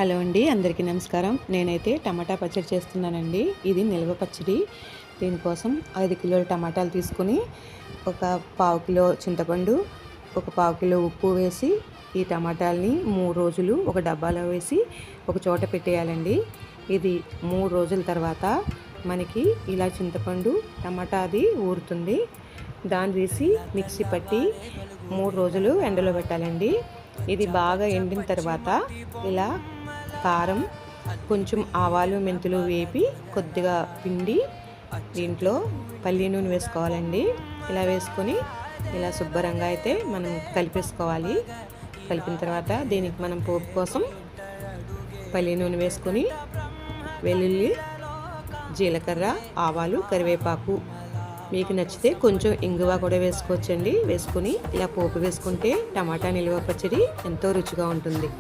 Hello అండి, అందరికీ నమస్కారం. నేనైతే టమాటా పచ్చడి చేస్తున్నానండి. ఇది నిల్వ పచ్చడి. దీనికోసం 5 కిలోల టమాటాలు తీసుకొని ఒక పావు కిలో చింతపండు, ఒక పావు కిలో ఉప్పు వేసి ఈ టమాటాలని 3 రోజులు ఒక డబ్బాలో వేసి ఒక చోట పెట్టేయాలండి. ఇది 3 రోజుల తర్వాత మనకి ఇలా చింతపండు టమాటా అది ఊరుతుంది. దాన్ని తీసి మిక్సీ పట్టి 3 రోజులు ఎండలో పెట్టాలండి. ఇది బాగా ఎండిన తర్వాత ఇలా కారం, కొంచెం ఆవాలు మెంతులు వేపి కొద్దిగా పిండి దీంట్లో పల్లి నూనె వేసుకోవాలండి. ఇలా వేసుకొని ఇలా శుభ్రంగా అయితే మనం కలిపేసుకోవాలి. కలిపిన తర్వాత దీనికి మనం పోపు కోసం పల్లి నూనె వేసుకొని వెల్లుల్లి, జీలకర్ర, ఆవాలు, కరివేపాకు, మీకు నచ్చితే కొంచెం ఇంగువ కూడా వేసుకోవచ్చండి. వేసుకొని ఇలా పోపు వేసుకుంటే టమాటా నిల్వ పచ్చడి ఎంతో రుచిగా ఉంటుంది.